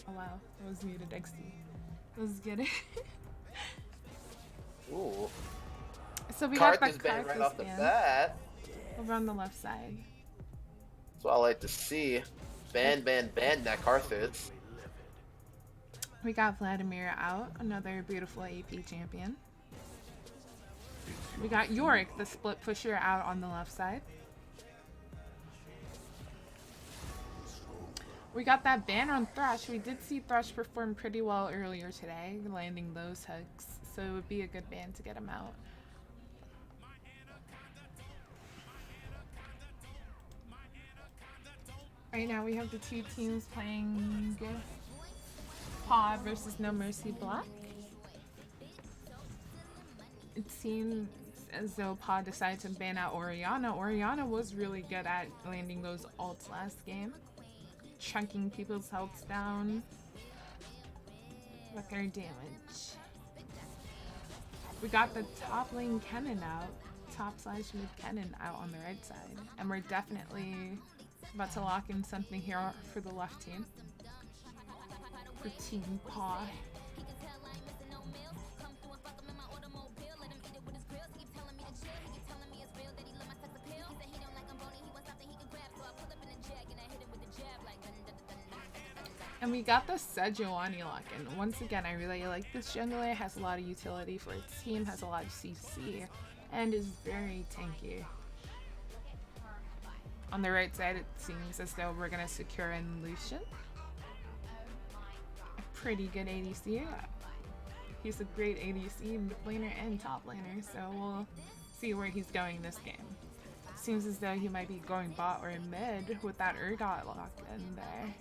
Oh wow, it was muted XD. Let's get it. Ooh. So we got the Karthus ban right Karthus off the ban bat. over on the left side. That's what I like to see. Yep. Ban that Karthus. We got Vladimir out, another beautiful AP champion. We got Yorick, the split pusher, out on the left side. We got that ban on Thresh. We did see Thresh perform pretty well earlier today, landing those hooks, so it would be a good ban to get him out. Right now we have the two teams playing PAW versus No Mercy Black. It seems as though PAW decided to ban out Oriana. Oriana was really good at landing those ults last game, chunking people's health down with her damage. We got the top lane Kennen out, top slash mid Kennen out on the right side, and we're definitely about to lock in something here for the left team, for Team PAW. And we got the Sejuani lock-in. Once again, I really like this jungler. Has a lot of utility for its team, has a lot of CC, and is very tanky. On the right side, it seems as though we're going to secure in Lucian. A pretty good ADC. He's a great ADC, mid laner, and top laner, so we'll see where he's going this game. Seems as though he might be going bot or mid with that Urgot lock in there.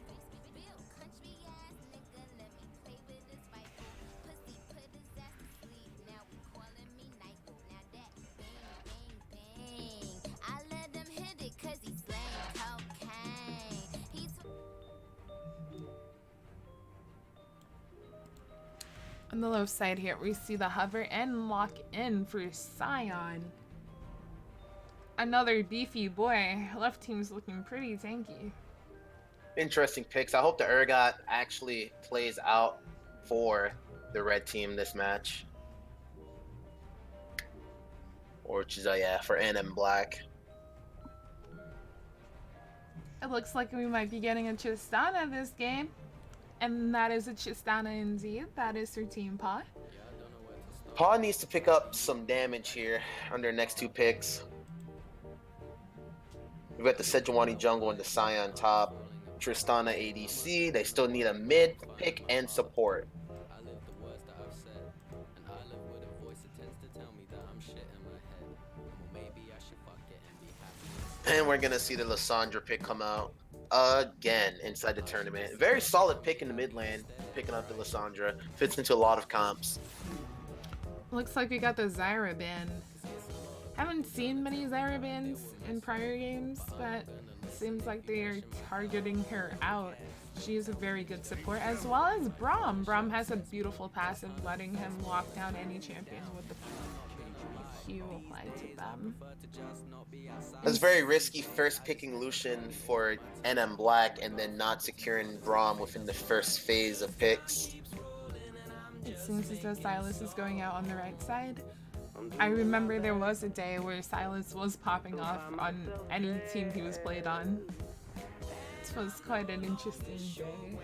On the left side here, we see the hover and lock in for Sion. Another beefy boy. Left team's looking pretty tanky. Interesting picks. I hope the Urgot actually plays out for the red team this match. Or yeah, for NM Black. It looks like we might be getting a Tristana this game. And that is a Tristana indeed. That is her team PAW. PAW needs to pick up some damage here on their next two picks. We've got the Sejuani jungle and the Sion top. Tristana ADC. They still need a mid pick and support. And we're going to see the Lissandra pick come out again inside the tournament. Very solid pick in the mid lane, picking up the Lissandra. Fits into a lot of comps. Looks like we got the Zyra ban. Haven't seen many Zyra bans in prior games, but it seems like they are targeting her out. She is a very good support, as well as Braum. Braum has a beautiful passive, letting him lock down any champion with the Q applied to them. It's very risky first picking Lucian for NM Black and then not securing Braum within the first phase of picks. It seems as though Silas is going out on the right side. I remember there was a day where Silas was popping off on any team he was played on. It was quite an interesting day.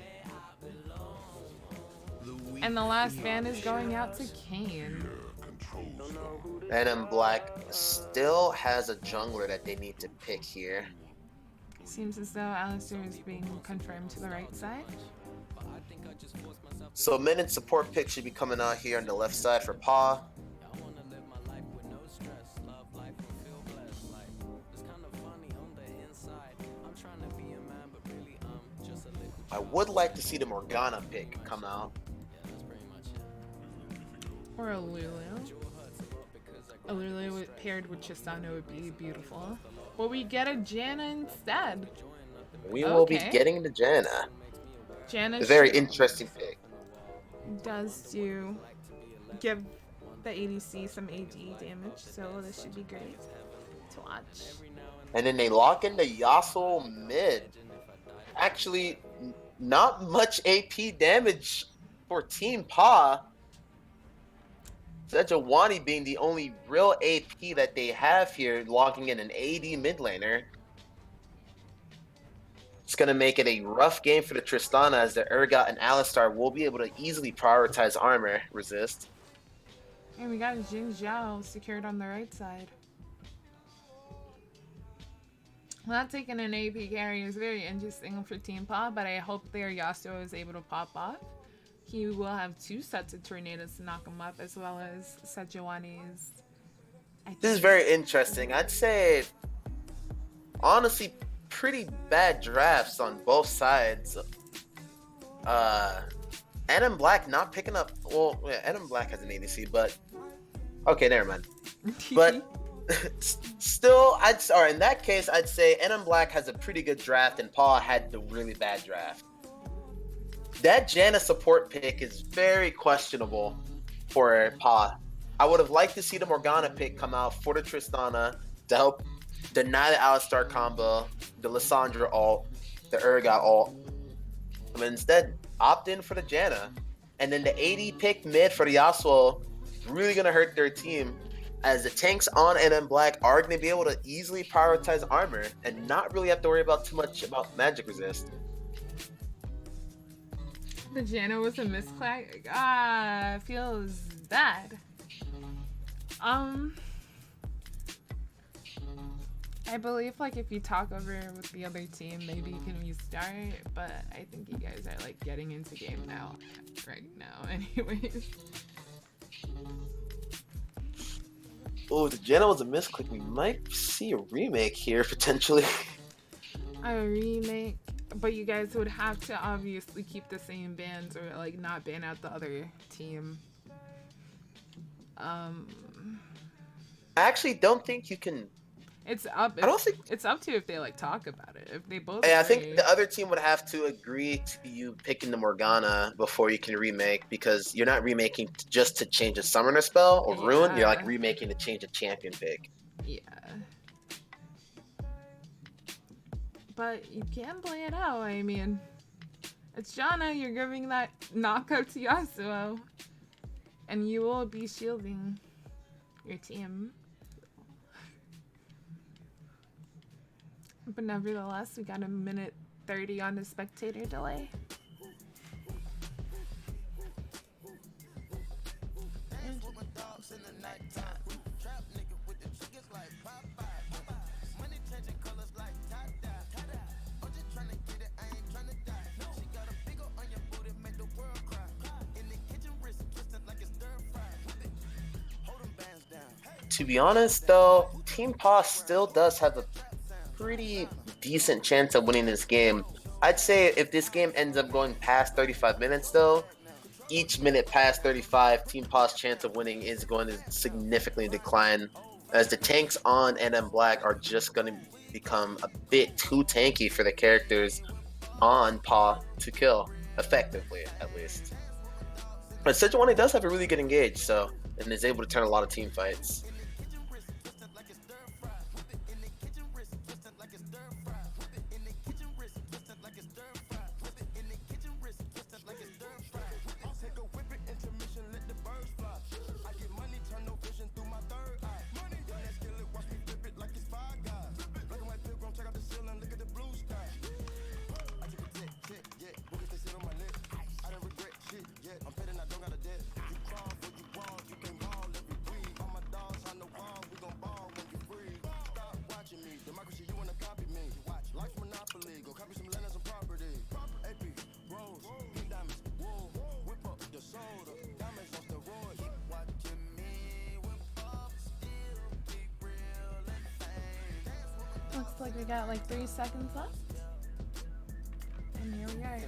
And the last ban is going out to Kane. NM Black still has a jungler that they need to pick here. Seems as though Alistair is being confirmed to the right side. So mid and support pick should be coming out here on the left side for PAW. I would like to see the Morgana pick come out. Or a Lulu. A Lulu paired with Tristana would be beautiful. But we get a Janna instead. We will be getting the Janna. Janna a very interesting pick. Does give the ADC some AD damage, so this should be great to watch. And then they lock in the Yasuo mid. Actually, not much AP damage for Team PAW. Sejuani being the only real AP that they have here, logging in an AD mid laner. It's going to make it a rough game for the Tristana as the Urgot and Alistar will be able to easily prioritize armor resist. And we got Jin Zhao secured on the right side. Not taking an AP carry is very interesting for Team PAW, but I hope their Yasuo is able to pop off. He will have 2 sets of tornadoes to knock him up, as well as Sejuani's. This is very interesting. I'd say, honestly, pretty bad drafts on both sides. Adam Black not picking up. Well, yeah, Adam Black has an ADC, but okay, never mind. But still, in that case, I'd say Adam Black has a pretty good draft, and Paul had the really bad draft. That Janna support pick is very questionable for Pa. I would have liked to see the Morgana pick come out for the Tristana to help deny the Alistar combo, the Lissandra ult, the Urgot ult. But instead, opt in for the Janna. And then the AD pick mid for the Yasuo is really going to hurt their team, as the tanks on NM Black are going to be able to easily prioritize armor and not really have to worry about too much about magic resist. The Janna was a misclick. Feels bad. I believe like if you talk over with the other team, maybe you can restart. But I think you guys are like getting into game now, right now, anyways. Oh, the Janna was a misclick. We might see a remake here potentially. A remake. But you guys would have to obviously keep the same bans or like not ban out the other team. I actually don't think you can. It's up. I don't think it's up to if they like talk about it. If they both. I think the other team would have to agree to you picking the Morgana before you can remake, because you're not remaking just to change a summoner spell or rune. You're like remaking to change a champion pick. Yeah. But you can play it out. I mean, it's Janna. You're giving that knockup to Yasuo, and you will be shielding your team. But nevertheless, we got a minute 30 on the spectator delay. To be honest, though, Team PAW still does have a pretty decent chance of winning this game. I'd say if this game ends up going past 35 minutes, though, each minute past 35, Team PAW's chance of winning is going to significantly decline, as the tanks on NM Black are just going to become a bit too tanky for the characters on PAW to kill, effectively, at least. But Sejuani does have a really good engage, so, and is able to turn a lot of team fights. Looks like we got like 3 seconds left. And here we are.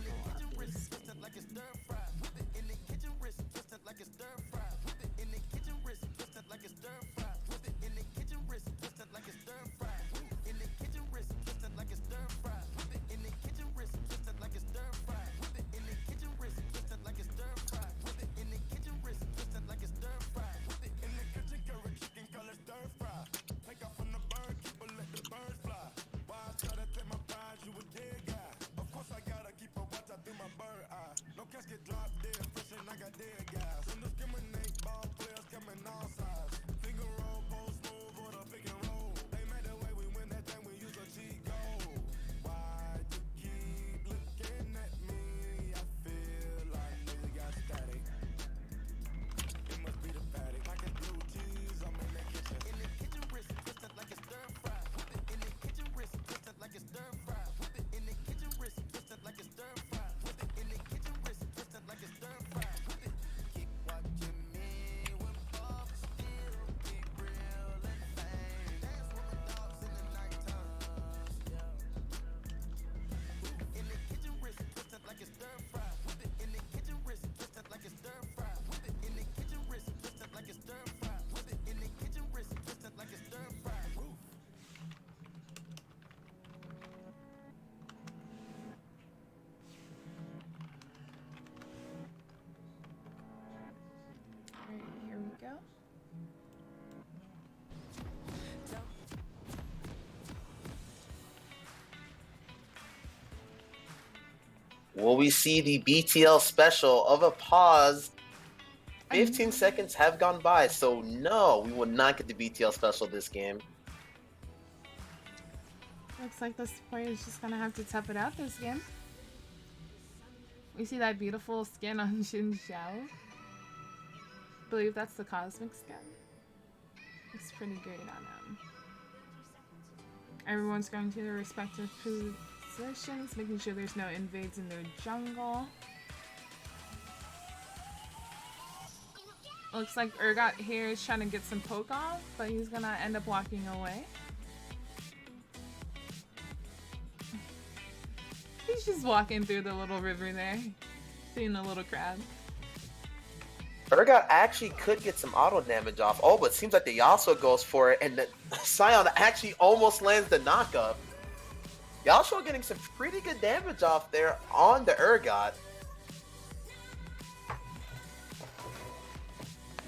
Will we see the BTL special of a pause? Um, 15 seconds have gone by, so no, we will not get the BTL special this game. Looks like the support is just gonna have to tough it out this game. We see that beautiful skin on Jin Xiao. I believe that's the cosmic skin. Looks pretty great on him. Everyone's going to their respective positions, making sure there's no invades in their jungle. Looks like Urgot here is trying to get some poke off, but he's gonna end up walking away. He's just walking through the little river there, seeing the little crab. Urgot actually could get some auto damage off. Oh, but it seems like the Yasuo goes for it, and the Scion actually almost lands the knockup. Yasuo getting some pretty good damage off there on the Urgot.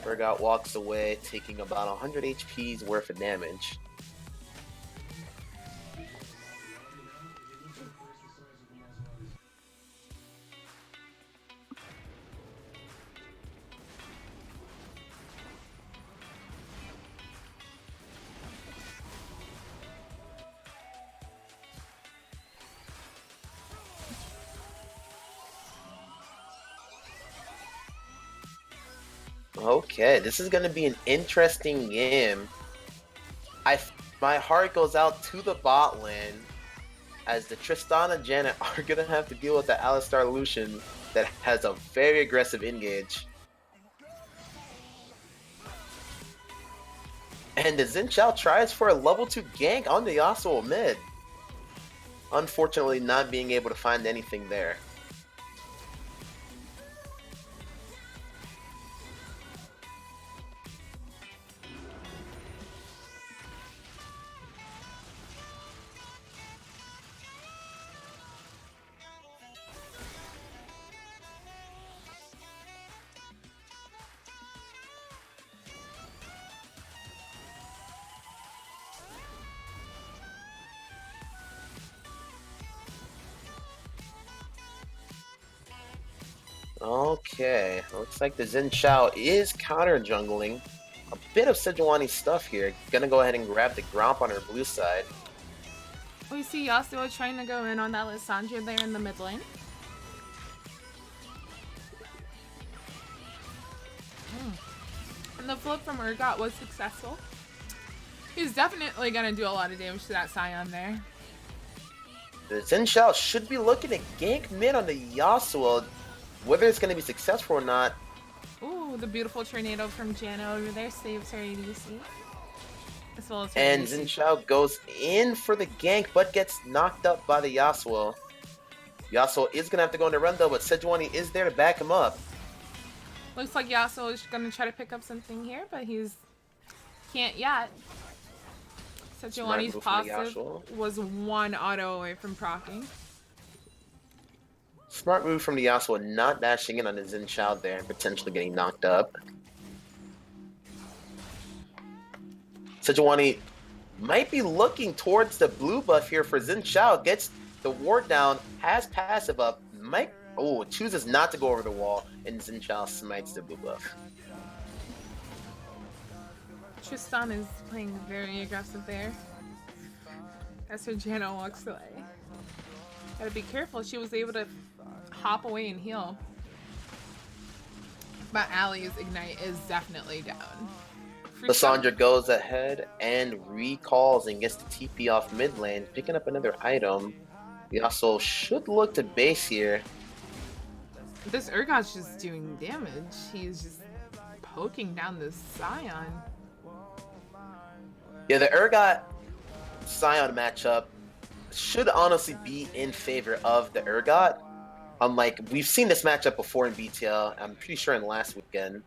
Urgot walks away, taking about 100 HP's worth of damage. Okay, this is going to be an interesting game. My heart goes out to the bot lane as the Tristana Janet are going to have to deal with the Alistar Lucian that has a very aggressive engage. And the Xin Zhao tries for a level 2 gank on the Yasuo mid. Unfortunately, not being able to find anything there. Okay, looks like the Xin Zhao is counter jungling. A bit of Sejuani stuff here. Gonna go ahead and grab the Gromp on her blue side. We see Yasuo trying to go in on that Lissandra there in the mid lane. And the flip from Urgot was successful. He's definitely gonna do a lot of damage to that Scion there. The Xin Zhao should be looking to gank mid on the Yasuo. Whether it's going to be successful or not. Ooh, the beautiful tornado from Janna over there saves her ADC. As well as her And ADC. Xin Zhao goes in for the gank, but gets knocked up by the Yasuo. Yasuo is going to have to go on the run though, but Sejuani is there to back him up. Looks like Yasuo is going to try to pick up something here, but can't yet. Sejuani's passive was one auto away from proccing. Smart move from the Yasuo, not dashing in on the Xin Zhao there and potentially getting knocked up. Sejuani might be looking towards the blue buff here for Xin Zhao. Gets the ward down, has passive up, chooses not to go over the wall, and Xin Zhao smites the blue buff. Tristan is playing very aggressive there. As her Janna walks away. Gotta be careful, she was able to hop away and heal. But Allie's Ignite is definitely down. Lissandra goes ahead and recalls and gets the TP off mid lane, picking up another item. We also should look to base here. This Urgot's just doing damage. He's just poking down this Scion. Yeah, the Urgot Scion matchup should honestly be in favor of the Urgot. Unlike, we've seen this matchup before in BTL, I'm pretty sure in last weekend,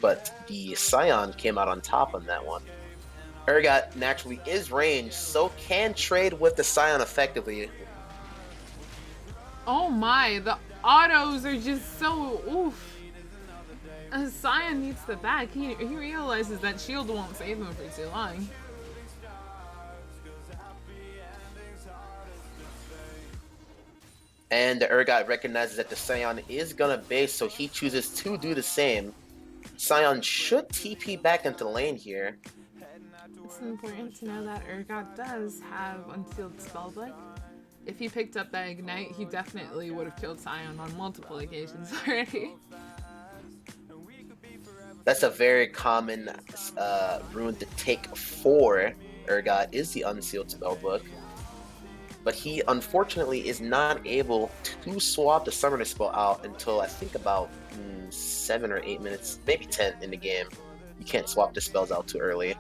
but the Scion came out on top on that one. Urgot naturally is ranged, so can trade with the Scion effectively. Oh my, the autos are just so oof. Scion needs the back. He realizes that shield won't save him for too long. And the Urgot recognizes that the Scion is gonna base, so he chooses to do the same. Scion should TP back into lane here. It's important to know that Urgot does have Unsealed Spellbook. If he picked up that Ignite, he definitely would have killed Scion on multiple occasions already. That's a very common rune to take for Urgot, is the Unsealed Spellbook. But he unfortunately is not able to swap the Summoner spell out until I think about 7 or 8 minutes, maybe 10 in the game. You can't swap the spells out too early.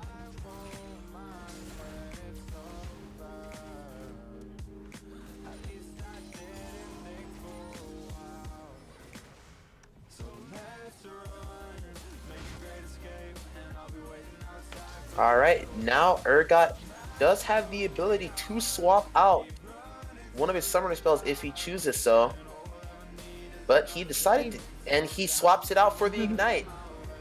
Alright, now Urgot does have the ability to swap out one of his Summoner spells if he chooses so. But he decided to, and he swaps it out for the Ignite.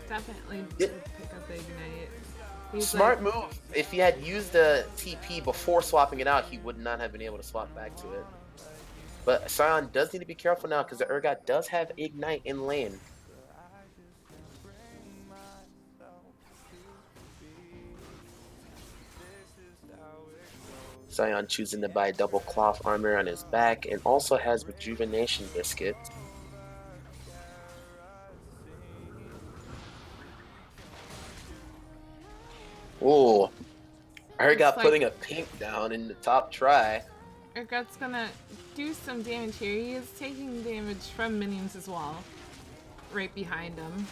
Definitely did pick up the Ignite. Smart move. If he had used the TP before swapping it out, he would not have been able to swap back to it. But Scion does need to be careful now because the Urgot does have Ignite in lane. Scion choosing to buy double cloth armor on his back and also has Rejuvenation Biscuit. Ooh, Urgot putting a pink down in the top try. Urgot's gonna do some damage here. He is taking damage from minions as well, right behind him.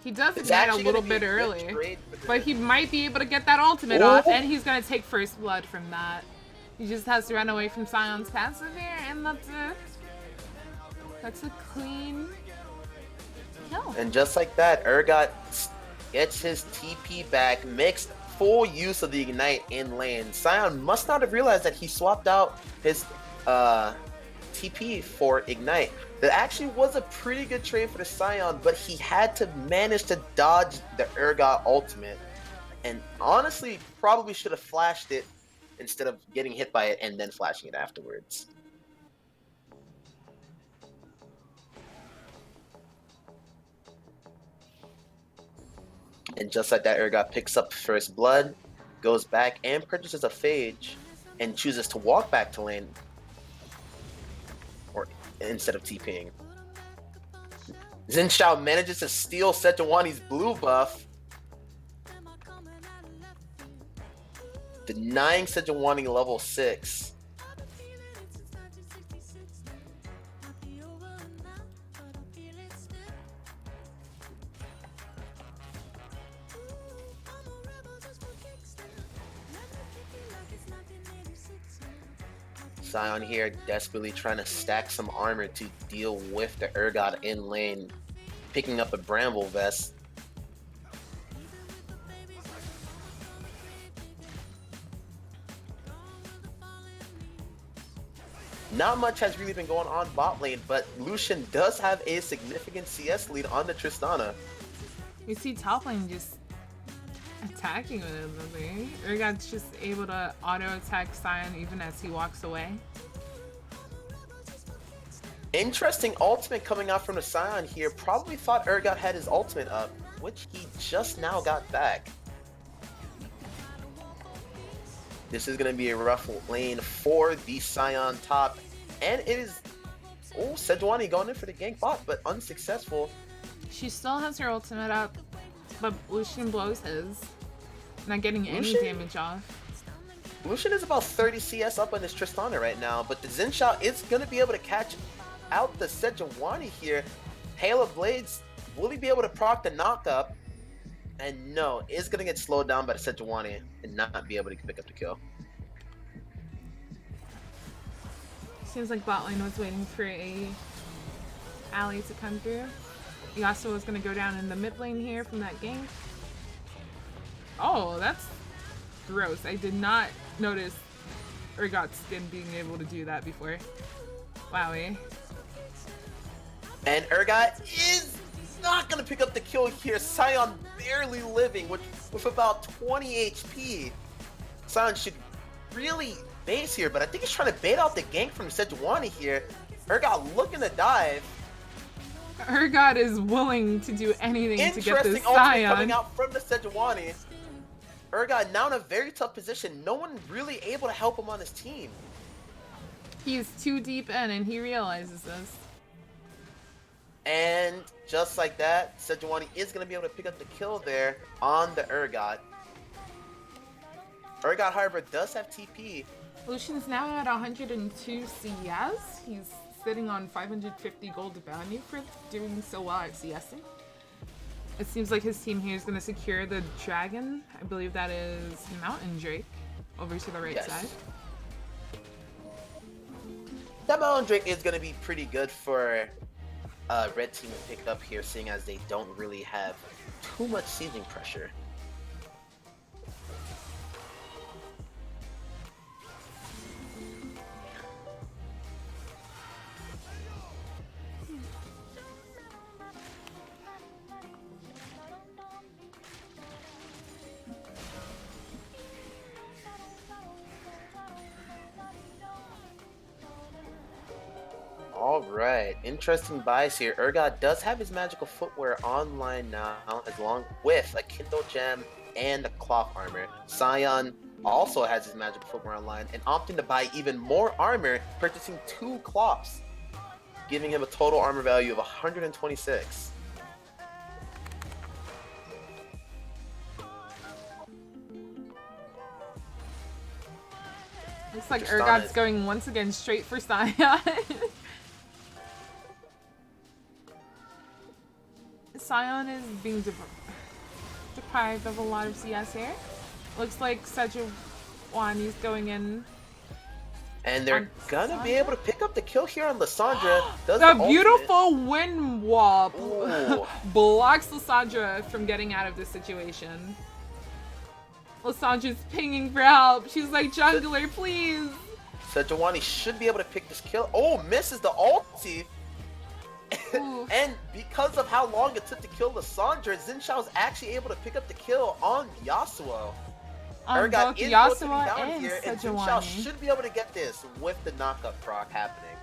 He does Ignite a little bit early, but he might be able to get that ultimate off, and he's gonna take first blood from that. He just has to run away from Sion's passive here, and that's it. That's a clean kill. And just like that, Urgot gets his TP back, makes full use of the Ignite in lane. Scion must not have realized that he swapped out his TP for Ignite. That actually was a pretty good trade for the Scion, but he had to manage to dodge the Urgot ultimate. And honestly, probably should have flashed it instead of getting hit by it and then flashing it afterwards. And just like that, Urgot picks up first blood, goes back and purchases a Phage, and chooses to walk back to lane or instead of TPing. Xin Shao manages to steal Sejuani's blue buff, denying Sejuani level 6. Scion here desperately trying to stack some armor to deal with the Urgot in lane, picking up a Bramble Vest. Not much has really been going on bot lane, but Lucian does have a significant CS lead on the Tristana. You see top lane just attacking with him, Urgot's just able to auto attack Scion even as he walks away. Interesting ultimate coming out from the Scion here. Probably thought Urgot had his ultimate up, which he just now got back. This is going to be a rough lane for the Scion top, and it is Sejuani going in for the gank bot, but unsuccessful. She still has her ultimate up, but Lucian blows his, not getting any damage off. Lucian is about 30 CS up on this Tristana right now, but the Xin Shao is going to be able to catch out the Sejuani here. Hail of Blades, will he be able to proc the knock-up? And no, is going to get slowed down by the Sejuani and not be able to pick up the kill. Seems like bot lane was waiting for a ally to come through. Yasuo is going to go down in the mid lane here from that gank. Oh, that's gross. I did not notice Urgot's skin being able to do that before. Wowie. And Urgot is not going to pick up the kill here. Scion barely living with about 20 HP. Scion should really base here, but I think he's trying to bait out the gank from Sejuani here. Urgot looking to dive. Urgot is willing to do anything to get this Interesting ultimate coming Scion. out from the Sejuani. Urgot now in a very tough position. No one really able to help him on his team. He is too deep in and he realizes this. And just like that, Sejuani is going to be able to pick up the kill there on the Urgot. Urgot, however, does have TP. Lucian's now at 102 CS. He's sitting on 550 gold bounty for doing so well at CSing. It seems like his team here is going to secure the dragon. I believe that is Mountain Drake over to the right side. That Mountain Drake is going to be pretty good for red team to pick up here, seeing as they don't really have too much sieging pressure. Alright, interesting buys here. Urgot does have his magical footwear online now, along with a Kindle Gem and a cloth armor. Scion also has his magical footwear online and opting to buy even more armor, purchasing 2 cloths, giving him a total armor value of 126. Looks like Urgot's going once again straight for Scion. Scion is being deprived of a lot of CS here. Looks like Sejuani's going in. And they're gonna be able to pick up the kill here on Lissandra. The beautiful wind wall blocks Lissandra from getting out of this situation. Lissandra's pinging for help. She's like, jungler, please. Sejuani should be able to pick this kill. Oh, misses the ulti. And because of how long it took to kill Lissandra, Xin Shao's actually able to pick up the kill on Yasuo. Both Yasuo and here, and Xin Shao should be able to get this with the knockup proc happening.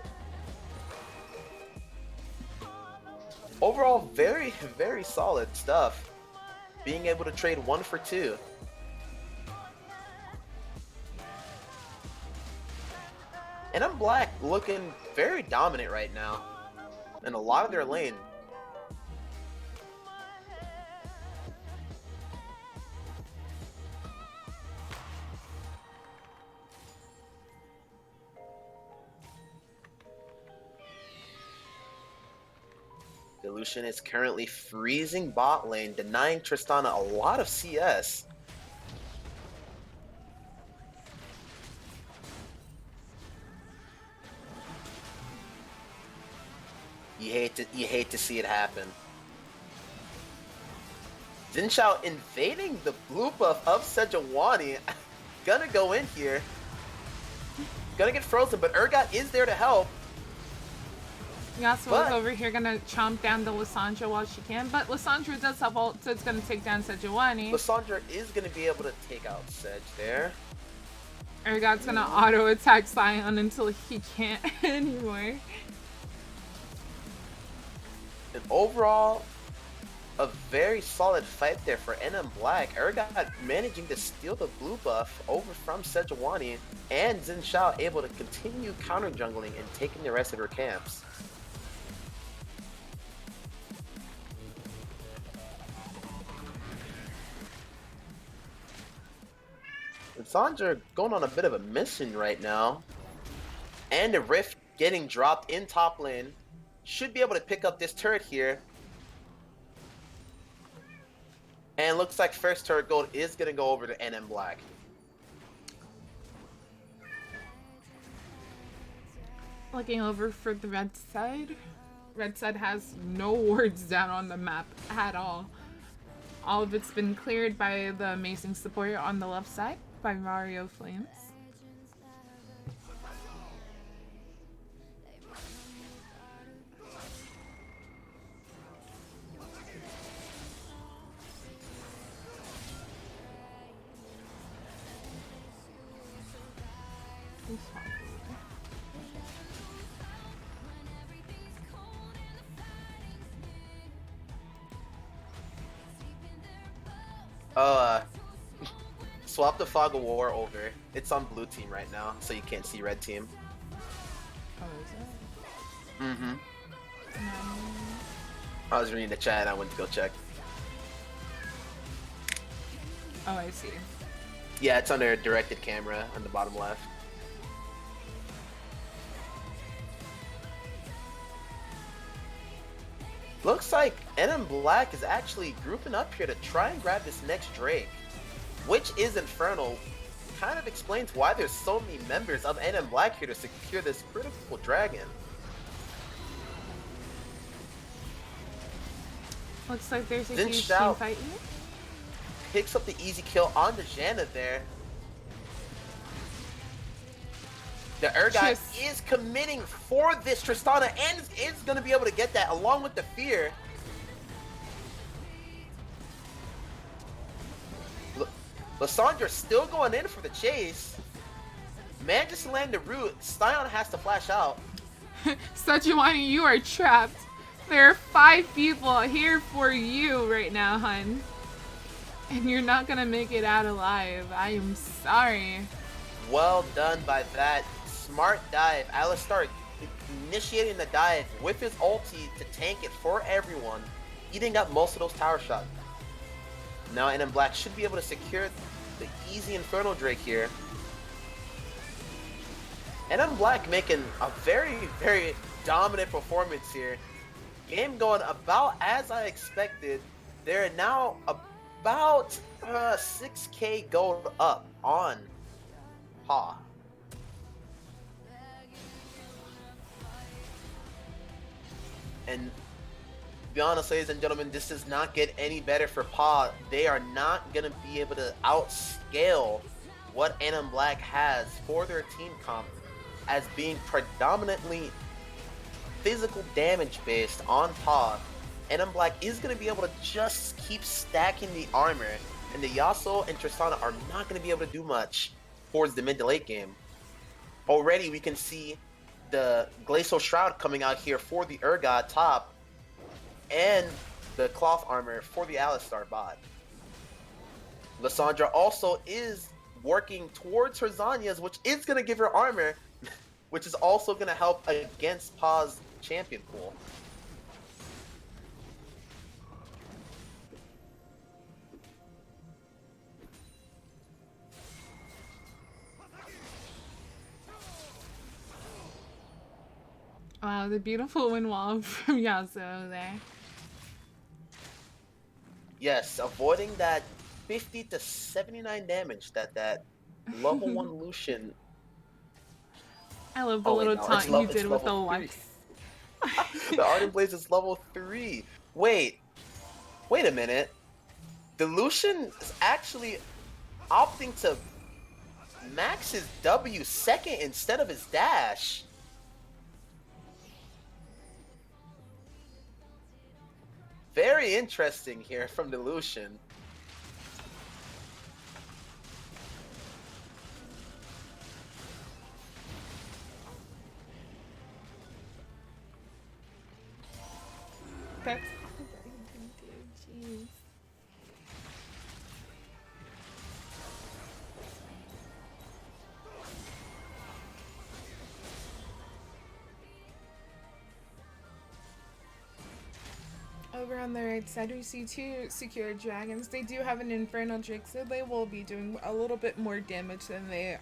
Overall, very, very solid stuff. Being able to trade 1 for 2. And I'm Black looking very dominant right now in a lot of their lane. The Lucian is currently freezing bot lane, denying Tristana a lot of CS. You hate to see it happen. Xin Shao invading the blue buff of Sejuani. Gonna go in here. Gonna get frozen, but Urgot is there to help. Yasuo's over here gonna chomp down the Lissandra while she can, but Lissandra does have ult, so it's gonna take down Sejuani. Lissandra is gonna be able to take out Sedge there. Urgot's gonna auto attack Scion until he can't anymore. And overall, a very solid fight there for NM Black. Urgot managing to steal the blue buff over from Sejuani, and Xin Shao able to continue counter jungling and taking the rest of her camps. And Sandra going on a bit of a mission right now. And a Rift getting dropped in top lane. Should be able to pick up this turret here. And looks like first turret gold is going to go over to NM Black. Looking over for the red side. Red side has no wards down on the map at all. All of it's been cleared by the amazing support on the left side by Mario Flames. Oh, swap the Fog of War over. It's on blue team right now, so you can't see red team. Oh, is it? Mm-hmm. I was reading the chat and I went to go check. Oh, I see. Yeah, it's under directed camera on the bottom left. Looks like NM Black is actually grouping up here to try and grab this next Drake, which is Infernal. Kind of explains why there's so many members of NM Black here to secure this critical dragon. Looks like there's a Then huge Shao team fight here. Picks up the easy kill on the Janna there. The Urgot is committing for this Tristana and is going to be able to get that along with the fear. Lysandra still going in for the chase. Manages to land the root. Sion has to flash out. Sejuani, you are trapped. There are 5 people here for you right now, hun. And you're not gonna make it out alive. I am sorry. Well done by that. Smart dive. Alistar initiating the dive with his ulti to tank it for everyone, eating up most of those tower shots. Now NM Black should be able to secure the easy Infernal Drake here. NM Black making a very, very dominant performance here. Game going about as I expected. They're now about 6k gold up on PAW. And to be honest, ladies and gentlemen, this does not get any better for PAW. They are not going to be able to outscale what NM Black has for their team comp as being predominantly physical damage based on PAW. NM Black is going to be able to just keep stacking the armor, and the Yasuo and Tristana are not going to be able to do much towards the mid to late game. Already we can see the Glacial Shroud coming out here for the Urgot top, and the cloth armor for the Alistar bot. Lysandra also is working towards her Zanyas, which is going to give her armor, which is also going to help against PAW's champion pool. Wow, the beautiful wind wall from Yasuo there. Yes, avoiding that 50 to 79 damage that level 1 Lucian. I love the little taunt you did with the Lux. The Ardent Blaze is level 3. Wait a minute. The Lucian is actually opting to max his W second instead of his dash. Very interesting here from the Lucian. That's jeez. Over on the right side, we see 2 secure dragons. They do have an Infernal Drake, so they will be doing a little bit more damage than they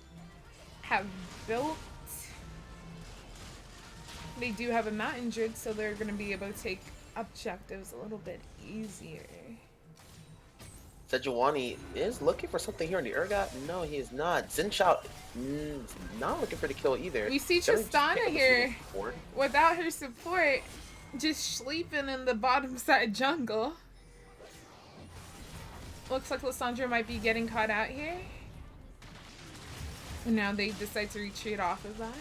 have built. They do have a Mountain Drake, so they're going to be able to take objectives a little bit easier. Sejuani is looking for something here in the Urgot. No, he is not. Zinchao not looking for the kill either. We see Tristana here without her support, just sleeping in the bottom side jungle. Looks like Lysandra might be getting caught out here. And now they decide to retreat off of that.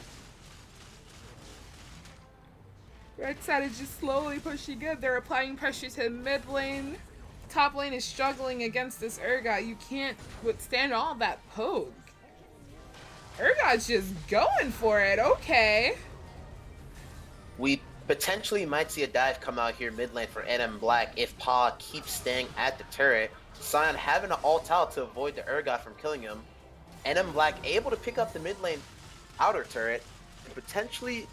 Right side is just slowly pushing in. They're applying pressure to mid lane. Top lane is struggling against this Urgot. You can't withstand all that poke. Urgot's just going for it. Okay. We potentially might see a dive come out here mid lane for NM Black if PAW keeps staying at the turret. Sion having to ult out to avoid the Urgot from killing him. NM Black able to pick up the mid lane outer turret and potentially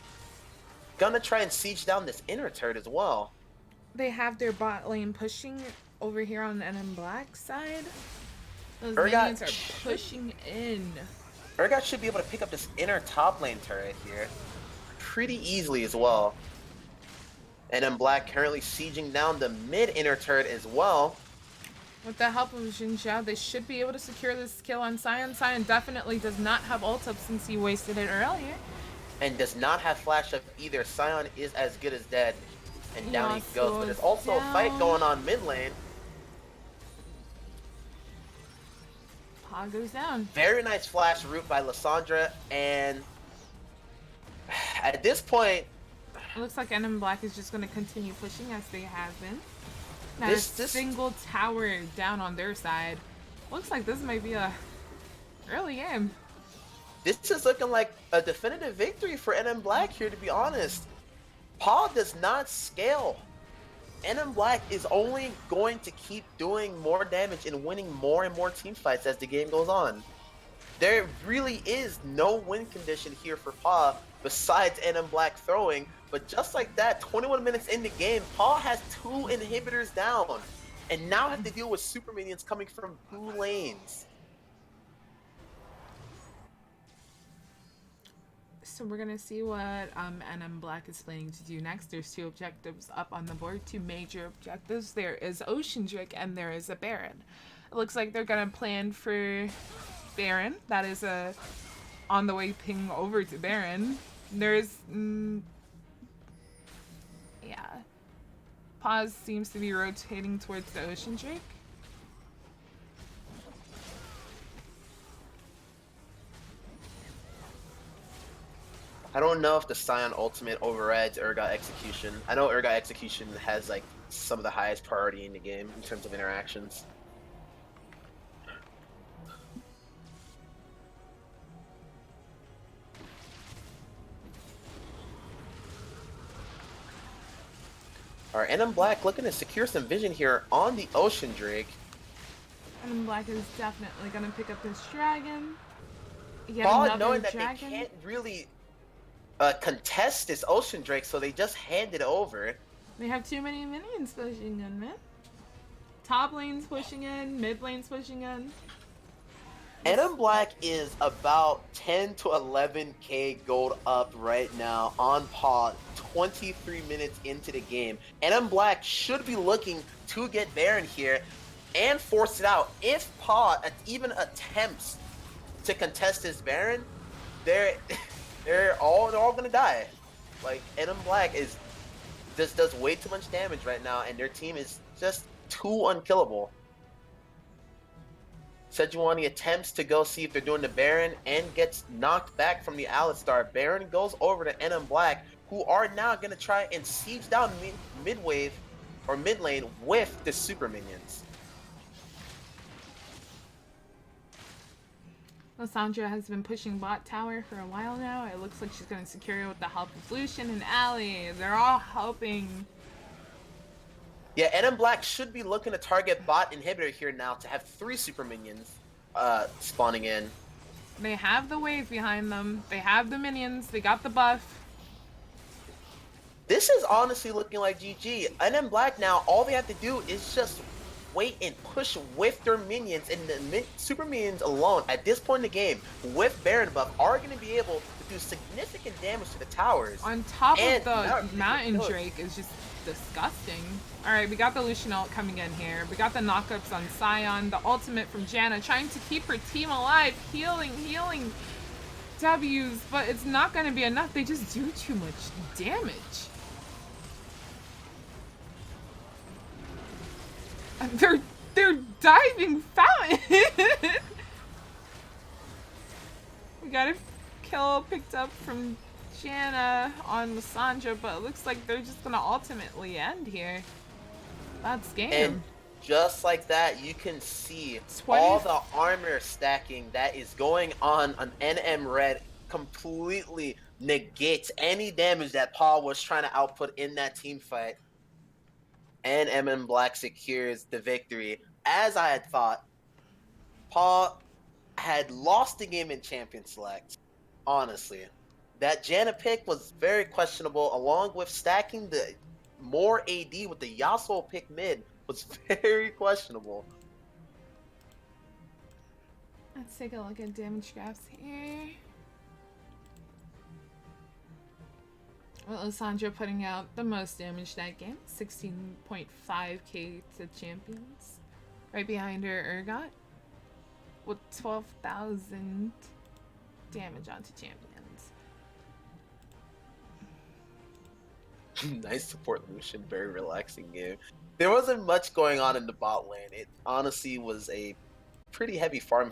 gonna try and siege down this inner turret as well. They have their bot lane pushing over here on the NM Black side. Those Urgot minions are pushing in. Urgot should be able to pick up this inner top lane turret here pretty easily as well. NM Black currently sieging down the mid inner turret as well. With the help of Jinzhao, they should be able to secure this kill on Sion. Sion definitely does not have ult up since he wasted it earlier. And does not have flash up either. Sion is as good as dead. And down he goes. But there's also a fight going on mid lane. PAW goes down. Very nice flash route by Lissandra. And at this point, it looks like NM Black is just going to continue pushing as they have been. Now this single tower down on their side. Looks like this might be a early game. This is looking like a definitive victory for NM Black here, to be honest. PAW does not scale. NM Black is only going to keep doing more damage and winning more and more team fights as the game goes on. There really is no win condition here for PAW besides NM Black throwing, but just like that, 21 minutes in the game, PAW has 2 inhibitors down, and now have to deal with super minions coming from 2 lanes. So we're gonna see what NM Black is planning to do next. There's 2 objectives up on the board, 2 major objectives. There is Ocean Drake and there is a Baron. It looks like they're gonna plan for Baron. That is a on the way ping over to Baron. There's yeah. PAW seems to be rotating towards the Ocean Drake. I don't know if the Sion ultimate overrides Urgot execution. I know Urgot execution has like some of the highest priority in the game in terms of interactions. Alright, NM Black looking to secure some vision here on the Ocean Drake. NM Black is definitely gonna pick up this dragon. PAW knowing that they can't really contest this Ocean Drake, so they just hand it over. They have too many minions pushing in, man. Top lane's pushing in, mid lane's pushing in. NM Black is about 10 to 11k gold up right now on PAW, 23 minutes into the game. NM Black should be looking to get Baron here and force it out. If PAW even attempts to contest this Baron, they're all gonna die. Like, NM Black just does way too much damage right now, and their team is just too unkillable. Sejuani attempts to go see if they're doing the Baron and gets knocked back from the Alistar. Baron goes over to NM Black, who are now gonna try and siege down mid-wave or mid lane with the super minions. Lissandra has been pushing bot tower for a while now. It looks like she's going to secure it with the help of Lucian and Ali. They're all helping. Yeah, NM Black should be looking to target bot inhibitor here now to have 3 super minions spawning in. They have the wave behind them. They have the minions. They got the buff. This is honestly looking like GG. NM Black now, all they have to do is just wait and push with their minions, and the super minions alone at this point in the game with Baron buff are going to be able to do significant damage to the towers. On top of the Mountain Drake is just disgusting. Alright, we got the Lucian ult coming in here. We got the knockups on Sion, the ultimate from Janna trying to keep her team alive, healing W's, but it's not going to be enough. They just do too much damage. They're diving fountain. We got a kill picked up from Janna on Lissandra, but it looks like they're just gonna ultimately end here. That's game. And just like that, you can see 20. all the armor stacking that is going on NM Red completely negates any damage that PAW was trying to output in that team fight. And MM Black secures the victory. As I had thought, PAW had lost the game in Champion Select, honestly. That Janna pick was very questionable, along with stacking the more AD with the Yasuo pick mid was very questionable. Let's take a look at damage graphs here. Well, Lissandra putting out the most damage that game, 16.5k to champions. Right behind her, Urgot, with 12,000 damage onto champions. Nice support Lucian, very relaxing game. There wasn't much going on in the bot lane. It honestly was a pretty heavy farm